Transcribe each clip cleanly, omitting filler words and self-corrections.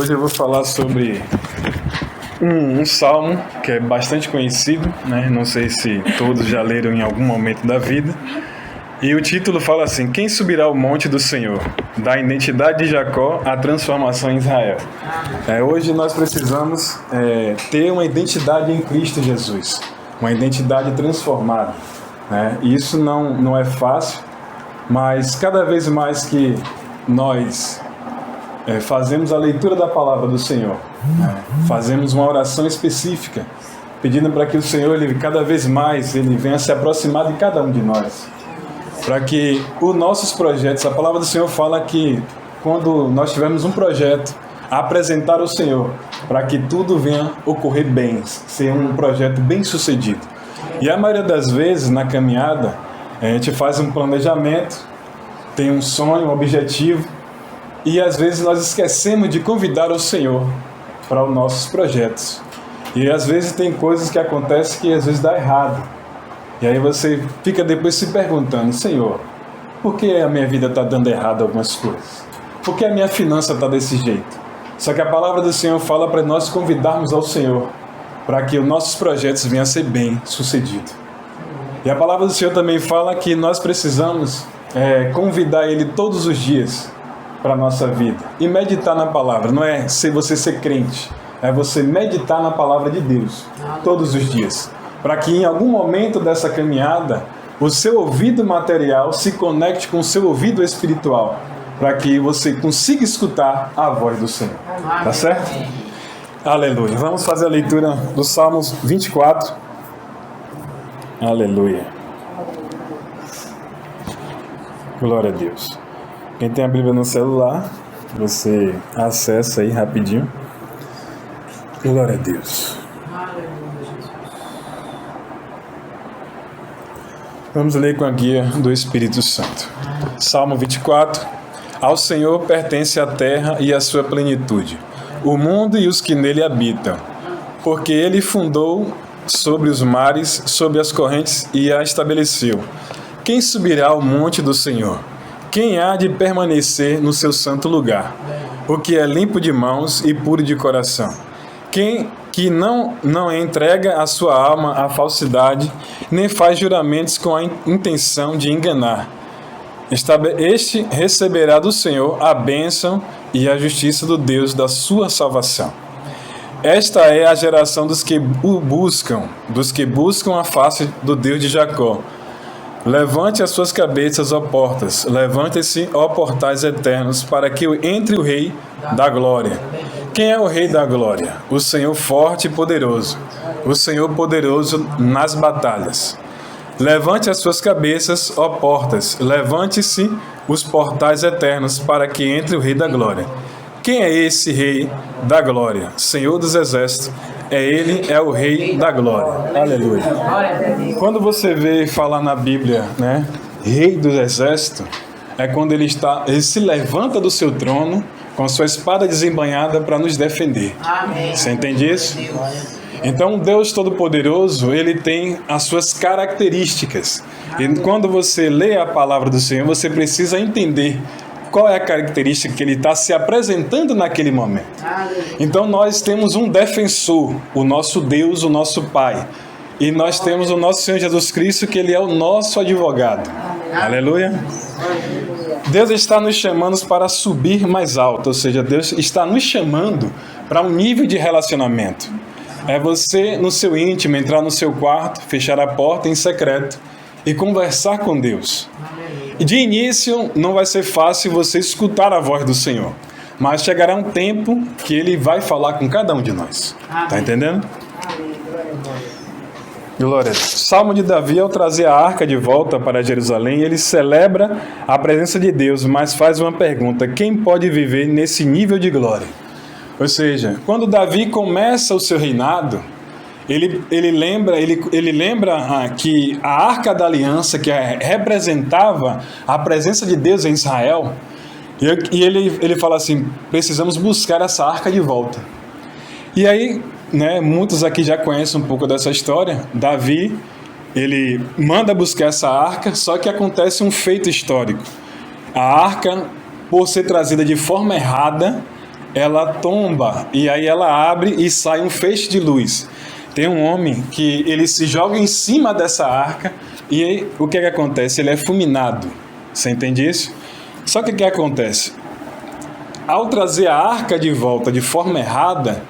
Hoje eu vou falar sobre um salmo que é bastante conhecido, né? Não sei se todos já leram em algum momento da vida. E o título fala assim: quem subirá ao monte do Senhor? Da identidade de Jacó à transformação em Israel. Hoje nós precisamos ter uma identidade em Cristo Jesus, uma identidade transformada, né? E isso não é fácil, mas cada vez mais que nós fazemos a leitura da palavra do Senhor, fazemos uma oração específica, pedindo para que o Senhor, cada vez mais, Ele venha se aproximar de cada um de nós, para que os nossos projetos, a palavra do Senhor fala que quando nós tivermos um projeto, apresentar ao Senhor, para que tudo venha ocorrer bem, ser um projeto bem sucedido. E a maioria das vezes, na caminhada, a gente faz um planejamento, tem um sonho, um objetivo, e às vezes nós esquecemos de convidar o Senhor para os nossos projetos. E às vezes tem coisas que acontecem que às vezes dá errado. E aí você fica depois se perguntando: Senhor, por que a minha vida está dando errado algumas coisas? Por que a minha finança está desse jeito? Só que a palavra do Senhor fala para nós convidarmos ao Senhor, para que os nossos projetos venham a ser bem sucedidos. E a palavra do Senhor também fala que nós precisamos convidar Ele todos os dias para a nossa vida. E meditar na palavra, não é você ser crente, é você meditar na palavra de Deus todos os dias, para que em algum momento dessa caminhada o seu ouvido material se conecte com o seu ouvido espiritual, para que você consiga escutar a voz do Senhor. Tá certo? Aleluia. Vamos fazer a leitura do Salmos 24. Aleluia. Glória a Deus. Quem tem a Bíblia no celular, você acessa aí rapidinho. Glória a Deus. Vamos ler com a guia do Espírito Santo. Salmo 24. Ao Senhor pertence a terra e a sua plenitude, o mundo e os que nele habitam, porque Ele fundou sobre os mares, sobre as correntes e a estabeleceu. Quem subirá ao monte do Senhor? Quem há de permanecer no seu santo lugar? O que é limpo de mãos e puro de coração. Quem que não entrega a sua alma à falsidade, nem faz juramentos com a intenção de enganar. Este receberá do Senhor a bênção e a justiça do Deus da sua salvação. Esta é a geração dos que o buscam, a face do Deus de Jacó. Levante as suas cabeças, ó portas, levante-se, ó portais eternos, para que entre o Rei da Glória. Quem é o Rei da Glória? O Senhor forte e poderoso, o Senhor poderoso nas batalhas. Levante as suas cabeças, ó portas, levante-se os portais eternos, para que entre o Rei da Glória. Quem é esse Rei da Glória? Senhor dos Exércitos. Ele é o Rei da Glória. Aleluia. Quando você vê falar na Bíblia, né, Rei do Exército, é quando ele se levanta do seu trono com a sua espada desembainhada para nos defender. Amém. Você entende isso? Então, Deus Todo-Poderoso, Ele tem as suas características. E quando você lê a palavra do Senhor, você precisa entender qual é a característica que Ele está se apresentando naquele momento. Então, nós temos um defensor, o nosso Deus, o nosso Pai. E nós temos o nosso Senhor Jesus Cristo, que Ele é o nosso advogado. Aleluia. Deus está nos chamando para subir mais alto, ou seja, Deus está nos chamando para um nível de relacionamento. É você, no seu íntimo, entrar no seu quarto, fechar a porta em secreto e conversar com Deus. E de início, não vai ser fácil você escutar a voz do Senhor, mas chegará um tempo que Ele vai falar com cada um de nós. Está entendendo? Glória a Deus. Salmo de Davi, ao trazer a arca de volta para Jerusalém, ele celebra a presença de Deus, mas faz uma pergunta: quem pode viver nesse nível de glória? Ou seja, quando Davi começa o seu reinado, ele lembra que a Arca da Aliança, que representava a presença de Deus em Israel, e ele fala assim: precisamos buscar essa arca de volta. E aí, né, muitos aqui já conhecem um pouco dessa história. Davi, ele manda buscar essa arca, só que acontece um feito histórico. A arca, por ser trazida de forma errada, ela tomba, e aí ela abre e sai um feixe de luz. Tem um homem que ele se joga em cima dessa arca, e aí, o que acontece? Ele é fulminado. Você entende isso? Só que o que acontece? Ao trazer a arca de volta de forma errada,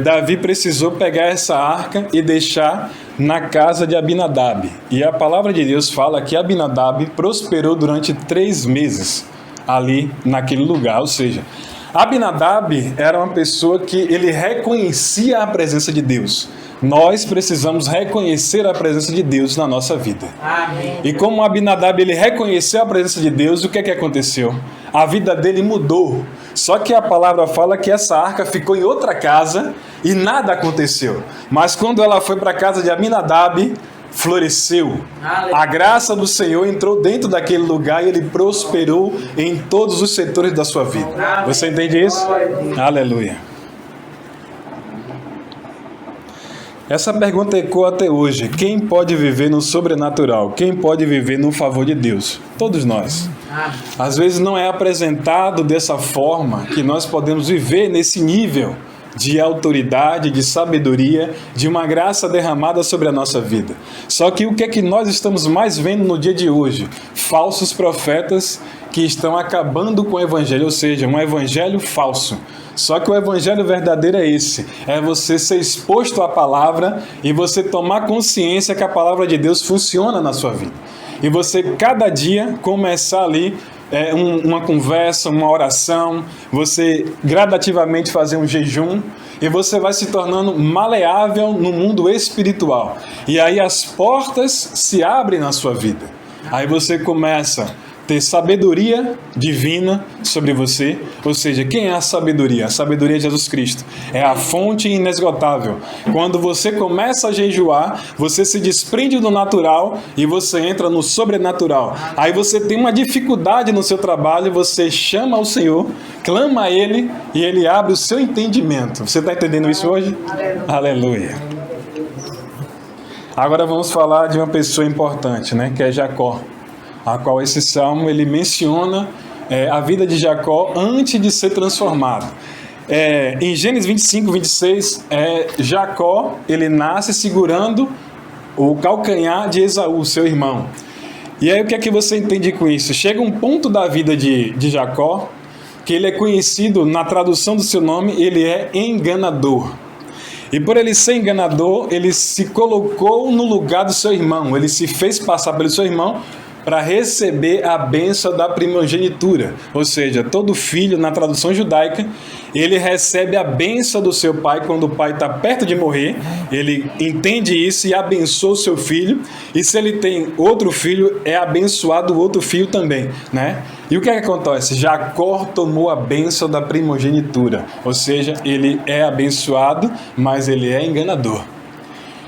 Davi precisou pegar essa arca e deixar na casa de Abinadab. E a palavra de Deus fala que Abinadab prosperou durante 3 meses ali naquele lugar. Ou seja, Abinadab era uma pessoa que ele reconhecia a presença de Deus. Nós precisamos reconhecer a presença de Deus na nossa vida. Amém. E como Abinadab ele reconheceu a presença de Deus, o que aconteceu? A vida dele mudou. Só que a palavra fala que essa arca ficou em outra casa e nada aconteceu. Mas quando ela foi para a casa de Abinadab, floresceu. Aleluia. A graça do Senhor entrou dentro daquele lugar e ele prosperou em todos os setores da sua vida. Amém. Você entende isso? Aleluia. Essa pergunta ecoa até hoje. Quem pode viver no sobrenatural? Quem pode viver no favor de Deus? Todos nós. Às vezes não é apresentado dessa forma que nós podemos viver nesse nível de autoridade, de sabedoria, de uma graça derramada sobre a nossa vida. Só que o que é que nós estamos mais vendo no dia de hoje? Falsos profetas que estão acabando com o evangelho, ou seja, um evangelho falso. Só que o evangelho verdadeiro é esse, é você ser exposto à palavra e você tomar consciência que a palavra de Deus funciona na sua vida. E você cada dia começar ali uma conversa, uma oração, você gradativamente fazer um jejum e você vai se tornando maleável no mundo espiritual. E aí as portas se abrem na sua vida. Aí você começa a ter sabedoria divina sobre você, ou seja, quem é a sabedoria? A sabedoria é Jesus Cristo, é a fonte inesgotável. Quando você começa a jejuar, você se desprende do natural e você entra no sobrenatural. Aí você tem uma dificuldade no seu trabalho, você chama ao Senhor, clama a Ele e Ele abre o seu entendimento. Você está entendendo isso hoje? Aleluia. Agora vamos falar de uma pessoa importante, né, que é Jacó, a qual esse salmo ele menciona a vida de Jacó antes de ser transformado. Em Gênesis 25, 26, Jacó ele nasce segurando o calcanhar de Esaú, seu irmão. E aí o que é que você entende com isso? Chega um ponto da vida de Jacó que ele é conhecido, na tradução do seu nome, ele é enganador. E por ele ser enganador, ele se colocou no lugar do seu irmão, ele se fez passar pelo seu irmão para receber a bênção da primogenitura. Ou seja, todo filho, na tradução judaica, ele recebe a bênção do seu pai quando o pai está perto de morrer. Ele entende isso e abençoa o seu filho. E se ele tem outro filho, é abençoado o outro filho também, né? E o que acontece? Jacó tomou a bênção da primogenitura. Ou seja, ele é abençoado, mas ele é enganador.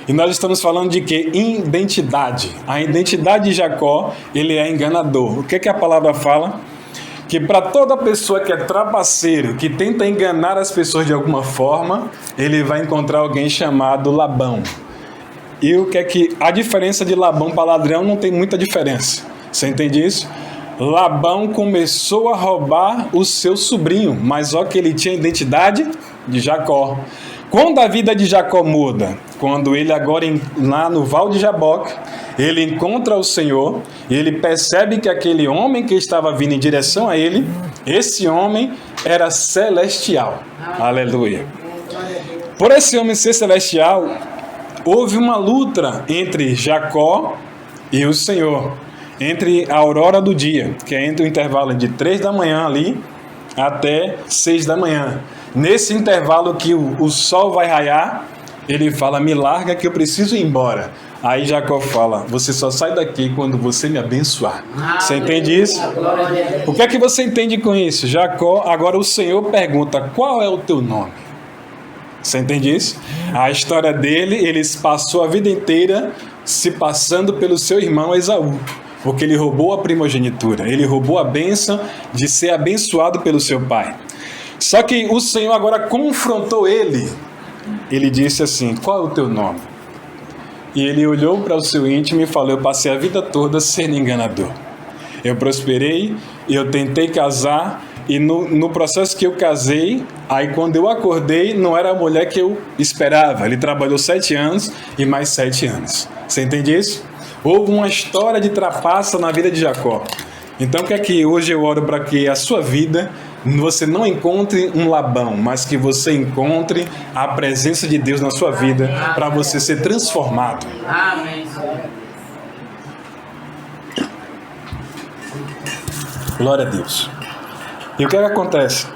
E nós estamos falando de quê? Identidade. A identidade de Jacó, ele é enganador. O que a palavra fala? Que para toda pessoa que é trapaceiro, que tenta enganar as pessoas de alguma forma, ele vai encontrar alguém chamado Labão. E o que a diferença de Labão para ladrão não tem muita diferença. Você entende isso? Labão começou a roubar o seu sobrinho, mas ó que ele tinha a identidade de Jacó. Quando a vida de Jacó muda, quando ele agora lá no Val de Jaboque, ele encontra o Senhor e ele percebe que aquele homem que estava vindo em direção a ele, esse homem era celestial. Aleluia. Por esse homem ser celestial, houve uma luta entre Jacó e o Senhor, entre a aurora do dia, que é entre o intervalo de 3 da manhã ali até 6 da manhã. Nesse intervalo que o sol vai raiar, ele fala, me larga que eu preciso ir embora. Aí Jacó fala, você só sai daqui quando você me abençoar. Você entende isso? O que é que você entende com isso? Jacó, agora o Senhor pergunta, qual é o teu nome? Você entende isso? A história dele, ele passou a vida inteira se passando pelo seu irmão Esaú, porque ele roubou a primogenitura, ele roubou a bênção de ser abençoado pelo seu pai. Só que o Senhor agora confrontou ele. Ele disse assim, qual é o teu nome? E ele olhou para o seu íntimo e falou, eu passei a vida toda sendo enganador. Eu prosperei, eu tentei casar, E no processo que eu casei, aí quando eu acordei, não era a mulher que eu esperava. Ele trabalhou 7 anos e mais 7 anos. Você entende isso? Houve uma história de trapaça na vida de Jacó. Então, o que é que hoje eu oro para que a sua vida, você não encontre um Labão, mas que você encontre a presença de Deus na sua vida, para você ser transformado. Amém. Glória a Deus. E o que é que acontece?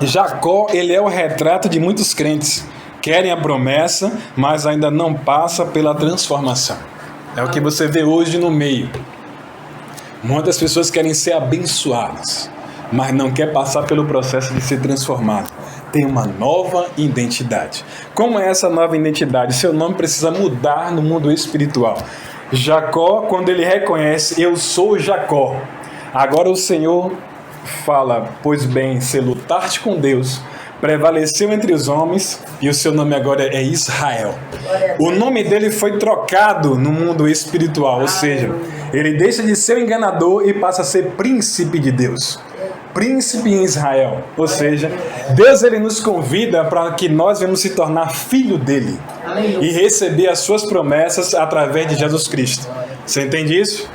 Jacó, ele é o retrato de muitos crentes. Querem a promessa, mas ainda não passa pela transformação. É o que você vê hoje no meio. Muitas pessoas querem ser abençoadas, mas não quer passar pelo processo de ser transformado. Tem uma nova identidade. Como é essa nova identidade? Seu nome precisa mudar no mundo espiritual. Jacó, quando ele reconhece, eu sou Jacó. Agora o Senhor fala, pois bem, se lutaste com Deus, prevaleceu entre os homens, e o seu nome agora é Israel. O nome dele foi trocado no mundo espiritual, ou seja, ele deixa de ser enganador e passa a ser príncipe de Deus. Príncipe em Israel, ou seja, Deus ele nos convida para que nós venhamos se tornar filho dele e receber as suas promessas através de Jesus Cristo. Você entende isso?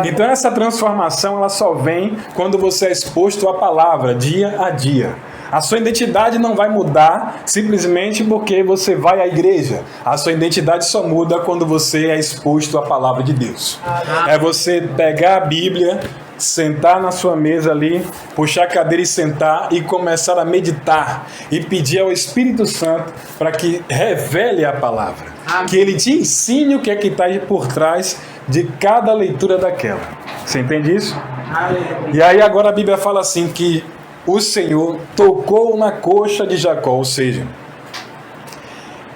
Então essa transformação ela só vem quando você é exposto à palavra dia a dia. A sua identidade não vai mudar simplesmente porque você vai à igreja. A sua identidade só muda quando você é exposto à palavra de Deus. É você pegar a Bíblia, sentar na sua mesa ali, puxar a cadeira e sentar e começar a meditar e pedir ao Espírito Santo para que revele a palavra, que ele te ensine o que é que está por trás de cada leitura daquela. Você entende isso? E aí agora a Bíblia fala assim que o Senhor tocou na coxa de Jacó, ou seja,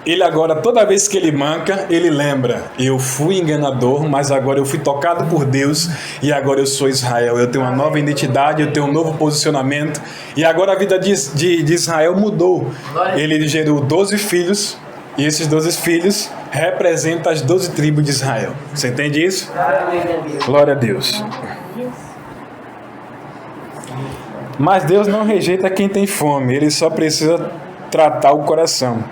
ele agora, toda vez que ele manca, ele lembra, eu fui enganador, mas agora eu fui tocado por Deus e agora eu sou Israel, eu tenho uma nova identidade, eu tenho um novo posicionamento e agora a vida de Israel mudou. Ele gerou 12 filhos e esses 12 filhos representam as 12 tribos de Israel. Você entende isso? Glória a Deus. Mas Deus não rejeita quem tem fome, ele só precisa tratar o coração.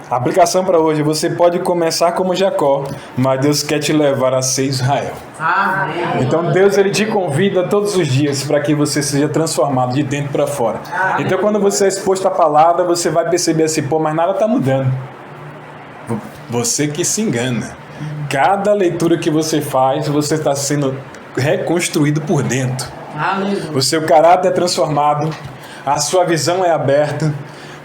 A aplicação para hoje, você pode começar como Jacó, mas Deus quer te levar a ser Israel. Amém. Então Deus ele te convida todos os dias para que você seja transformado de dentro para fora. Então quando você é exposto à palavra, você vai perceber assim, pô, mas nada está mudando. Você que se engana. Cada leitura que você faz, você está sendo reconstruído por dentro. O seu caráter é transformado, a sua visão é aberta,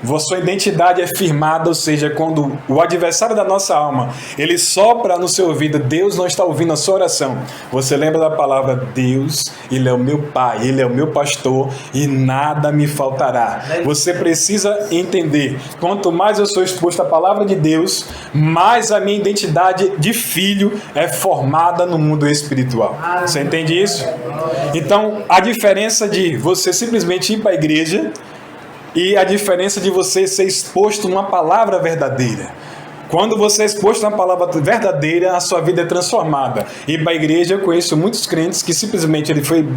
a sua identidade é firmada, ou seja, quando o adversário da nossa alma, ele sopra no seu ouvido, Deus não está ouvindo a sua oração. Você lembra da palavra Deus, ele é o meu pai, ele é o meu pastor e nada me faltará. Você precisa entender, quanto mais eu sou exposto à palavra de Deus, mais a minha identidade de filho é formada no mundo espiritual. Você entende isso? Então, a diferença de você simplesmente ir para a igreja e a diferença de você ser exposto numa palavra verdadeira. Quando você é exposto numa palavra verdadeira, a sua vida é transformada. E para a igreja eu conheço muitos crentes que simplesmente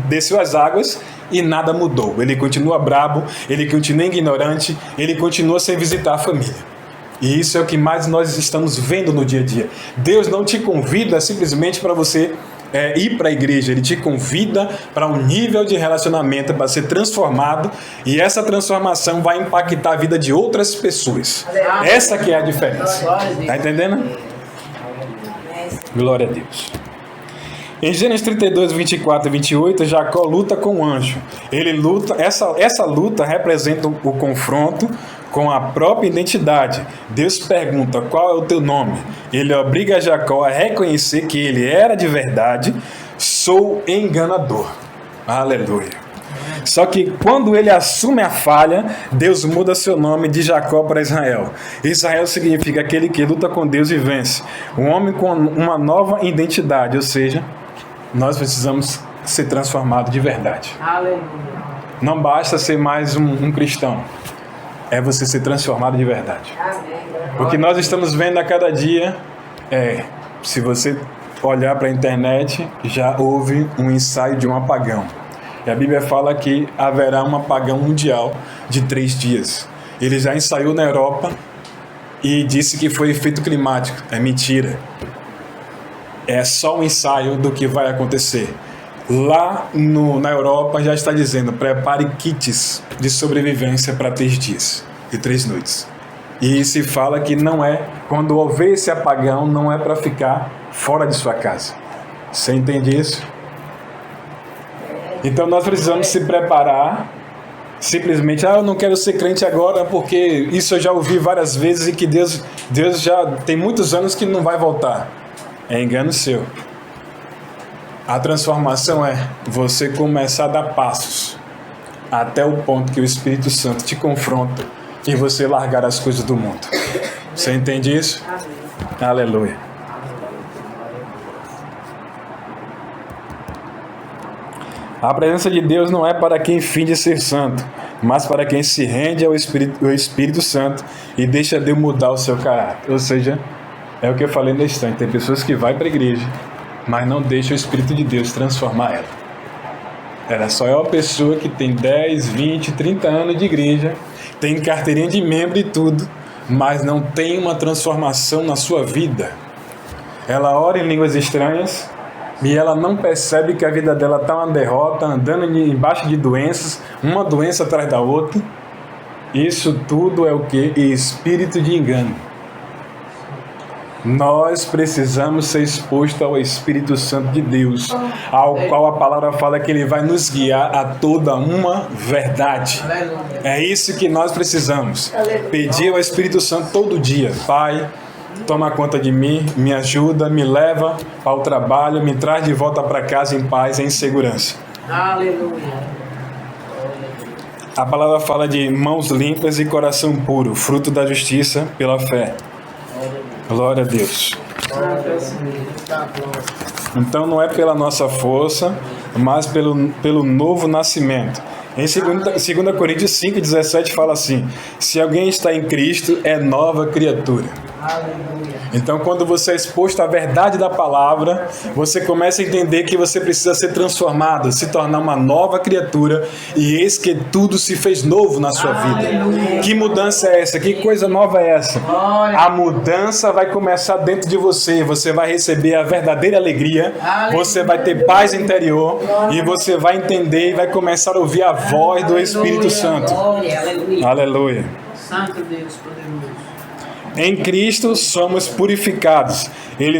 desceu as águas e nada mudou. Ele continua brabo, ele continua ignorante, ele continua sem visitar a família. E isso é o que mais nós estamos vendo no dia a dia. Deus não te convida simplesmente para você ir para a igreja, ele te convida para um nível de relacionamento para ser transformado e essa transformação vai impactar a vida de outras pessoas. Essa que é a diferença. Tá entendendo? Glória a Deus. Em Gênesis 32, 24 e 28, Jacó luta com o anjo. Ele luta, essa luta representa o confronto com a própria identidade. Deus pergunta, qual é o teu nome? Ele obriga Jacó a reconhecer que ele era de verdade, sou enganador. Aleluia. Só que quando ele assume a falha, Deus muda seu nome de Jacó para Israel. Israel significa aquele que luta com Deus e vence. Um homem com uma nova identidade, ou seja, nós precisamos ser transformados de verdade. Aleluia. Não basta ser mais um cristão. É você ser transformado de verdade. O que nós estamos vendo a cada dia se você olhar para a internet, já houve um ensaio de um apagão. E a Bíblia fala que haverá um apagão mundial de 3 dias. Ele já ensaiou na Europa e disse que foi efeito climático. É mentira. É só um ensaio do que vai acontecer. Lá na Europa já está dizendo, prepare kits de sobrevivência para 3 dias e 3 noites. E se fala que não é, quando houver esse apagão, não é para ficar fora de sua casa. Você entende isso? Então nós precisamos se preparar. Simplesmente, eu não quero ser crente agora porque isso eu já ouvi várias vezes e que Deus já tem muitos anos que não vai voltar. É engano seu. A transformação é você começar a dar passos até o ponto que o Espírito Santo te confronta e você largar as coisas do mundo. Você entende isso? Aleluia. A presença de Deus não é para quem finge ser santo, mas para quem se rende ao Espírito Santo e deixa Deus mudar o seu caráter. Ou seja, é o que eu falei na instante. Tem pessoas que vão para a igreja, mas não deixam o Espírito de Deus transformar ela. Ela só é uma pessoa que tem 10, 20, 30 anos de igreja, tem carteirinha de membro e tudo, mas não tem uma transformação na sua vida. Ela ora em línguas estranhas, e ela não percebe que a vida dela está uma derrota, andando embaixo de doenças, uma doença atrás da outra. Isso tudo é o que? Espírito de engano. Nós precisamos ser expostos ao Espírito Santo de Deus, ao qual a palavra fala que Ele vai nos guiar a toda uma verdade. É isso que nós precisamos. Pedir ao Espírito Santo todo dia. Pai, toma conta de mim, me ajuda, me leva para o trabalho, me traz de volta para casa em paz e em segurança. Aleluia. A palavra fala de mãos limpas e coração puro, fruto da justiça pela fé. Glória a Deus. Então não é pela nossa força, mas pelo novo nascimento. Em 2 Coríntios 5,17 fala assim: se alguém está em Cristo, é nova criatura. Então, quando você é exposto à verdade da palavra, você começa a entender que você precisa ser transformado, se tornar uma nova criatura, e eis que tudo se fez novo na sua vida. Que mudança é essa? Que coisa nova é essa? A mudança vai começar dentro de você. Você vai receber a verdadeira alegria, você vai ter paz interior, e você vai entender e vai começar a ouvir a voz do Espírito Santo. Aleluia. Santo Deus poderoso. Em Cristo somos purificados. Ele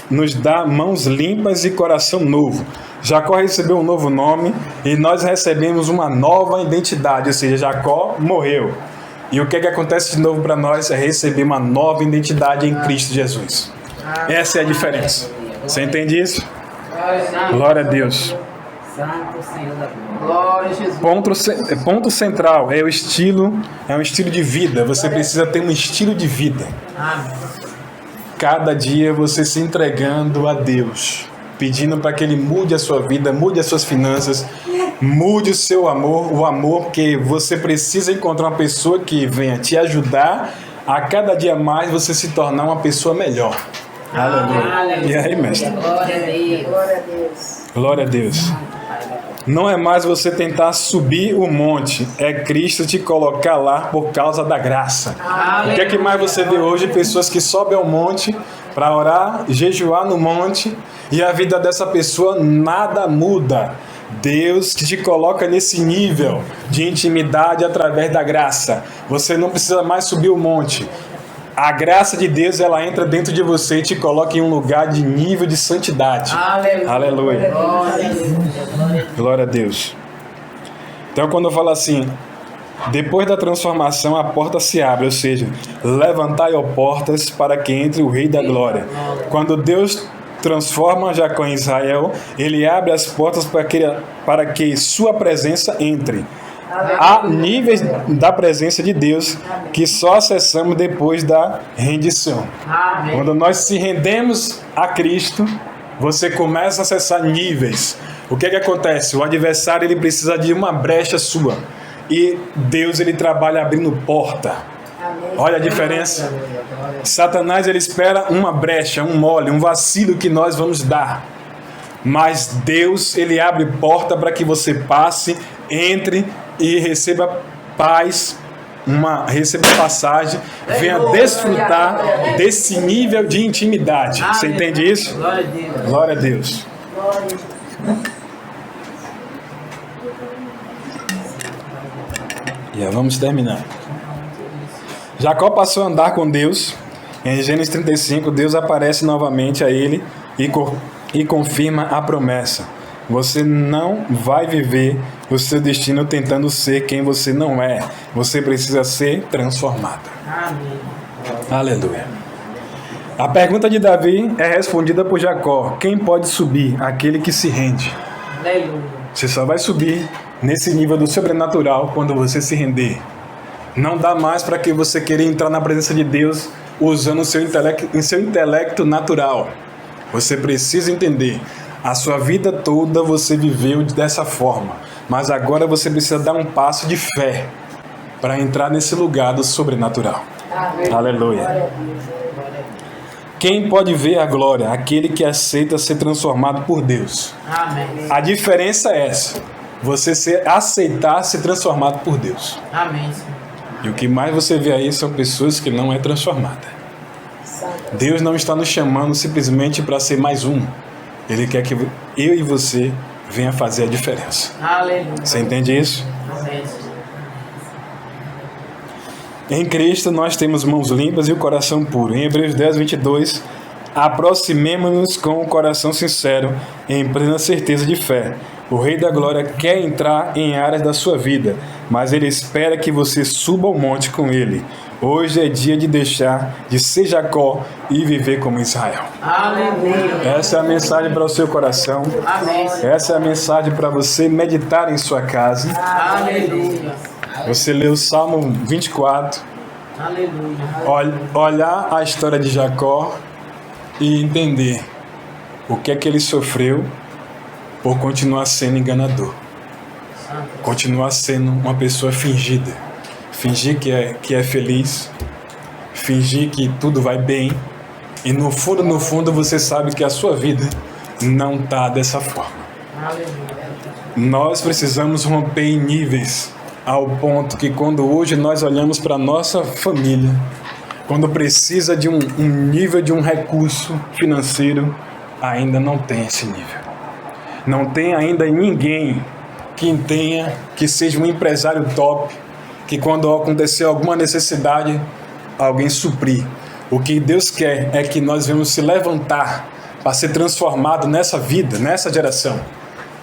nos dá mãos limpas e coração novo. Jacó recebeu um novo nome e nós recebemos uma nova identidade. Ou seja, Jacó morreu. E o que acontece de novo para nós é receber uma nova identidade em Cristo Jesus. Essa é a diferença. Você entende isso? Glória a Deus. Santo Senhor da glória, Jesus. Ponto central é um estilo de vida. Você precisa ter um estilo de vida. Cada dia você se entregando a Deus, pedindo para que Ele mude a sua vida, mude as suas finanças, mude o seu amor, o amor, porque você precisa encontrar uma pessoa que venha te ajudar a cada dia mais você se tornar uma pessoa melhor. Aleluia. E aí, mestre? Glória a Deus. Glória a Deus. Glória a Deus. Não é mais você tentar subir o monte, é Cristo te colocar lá por causa da graça. O que é que mais você vê hoje? Pessoas que sobem ao monte para orar, jejuar no monte, e a vida dessa pessoa nada muda. Deus te coloca nesse nível de intimidade através da graça. Você não precisa mais subir o monte. A graça de Deus, ela entra dentro de você e te coloca em um lugar de nível de santidade. Aleluia. Aleluia. Glória a Deus. Então, quando eu falo assim, depois da transformação, a porta se abre, ou seja, levantai, ó portas, para que entre o Rei da Glória. Quando Deus transforma Jacó em Israel, Ele abre as portas para que sua presença entre. Há níveis da presença de Deus que só acessamos depois da rendição. Amém. Quando nós se rendemos a Cristo, você começa a acessar níveis. O que acontece? O adversário ele precisa de uma brecha sua. E Deus ele trabalha abrindo porta. Olha a diferença. Satanás ele espera uma brecha, um mole, um vacilo que nós vamos dar. Mas Deus, Ele abre porta para que você passe, entre e receba paz, receba passagem, venha desfrutar desse nível de intimidade. Você entende isso? Glória a Deus. Glória a Deus. E vamos terminar. Jacó passou a andar com Deus. Em Gênesis 35, Deus aparece novamente a ele e confirma a promessa. Você não vai viver o seu destino tentando ser quem você não é. Você precisa ser transformado. Amém. Aleluia. A pergunta de Davi é respondida por Jacó. Quem pode subir? Aquele que se rende. Aleluia. Você só vai subir nesse nível do sobrenatural quando você se render. Não dá mais para que você queira entrar na presença de Deus usando o seu intelecto natural. Você precisa entender. A sua vida toda você viveu dessa forma. Mas agora você precisa dar um passo de fé para entrar nesse lugar do sobrenatural. Amém. Aleluia. Quem pode ver a glória? Aquele que aceita ser transformado por Deus. Amém. A diferença é essa. Você aceitar ser transformado por Deus. Amém, Senhor. E o que mais você vê aí são pessoas que não é transformada. Deus não está nos chamando simplesmente para ser mais um. Ele quer que eu e você venha fazer a diferença. Aleluia. Você entende isso? Amém. Em Cristo nós temos mãos limpas e o coração puro. Em Hebreus 10, 22, aproximemo-nos com o coração sincero, em plena certeza de fé. O Rei da Glória quer entrar em áreas da sua vida, mas Ele espera que você suba ao monte com Ele. Hoje é dia de deixar de ser Jacó e viver como Israel. Aleluia. Essa é a mensagem para o seu coração. Amém. Essa é a mensagem para você meditar em sua casa. Aleluia. Você lê o Salmo 24. Aleluia. Olhar a história de Jacó e entender o que é que ele sofreu por continuar sendo enganador. Continuar sendo uma pessoa fingida. Fingir que é feliz. Fingir que tudo vai bem. E no fundo você sabe que a sua vida não está dessa forma. Aleluia. Nós precisamos romper em níveis ao ponto que quando hoje nós olhamos para a nossa família, quando precisa de um nível de um recurso financeiro, ainda não tem esse nível. Não tem ainda ninguém que seja um empresário top, que quando acontecer alguma necessidade, alguém suprir. O que Deus quer é que nós venhamos se levantar para ser transformado nessa vida, nessa geração.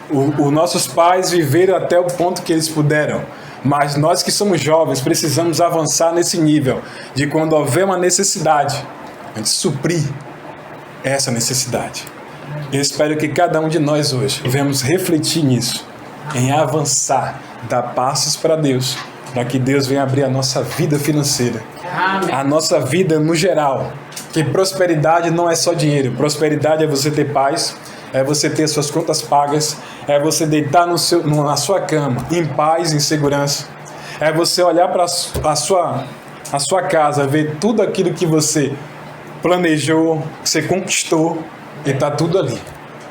Os nossos pais viveram até o ponto que eles puderam, mas nós que somos jovens precisamos avançar nesse nível de quando houver uma necessidade, a gente suprir essa necessidade. Eu espero que cada um de nós hoje venhamos refletir nisso, em avançar, dar passos para Deus, para que Deus venha abrir a nossa vida financeira, a nossa vida no geral. Que prosperidade não é só dinheiro, prosperidade é você ter paz, é você ter suas contas pagas, é você deitar na sua cama, em paz, em segurança, é você olhar para a sua casa, ver tudo aquilo que você planejou, que você conquistou, e está tudo ali.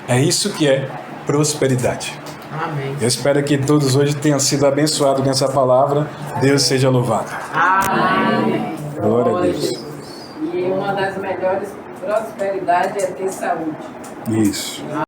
É isso que é prosperidade. Amém. Eu espero que todos hoje tenham sido abençoados com essa palavra. Deus seja louvado. Amém. Glória a Deus. E uma das melhores prosperidades é ter saúde. Isso.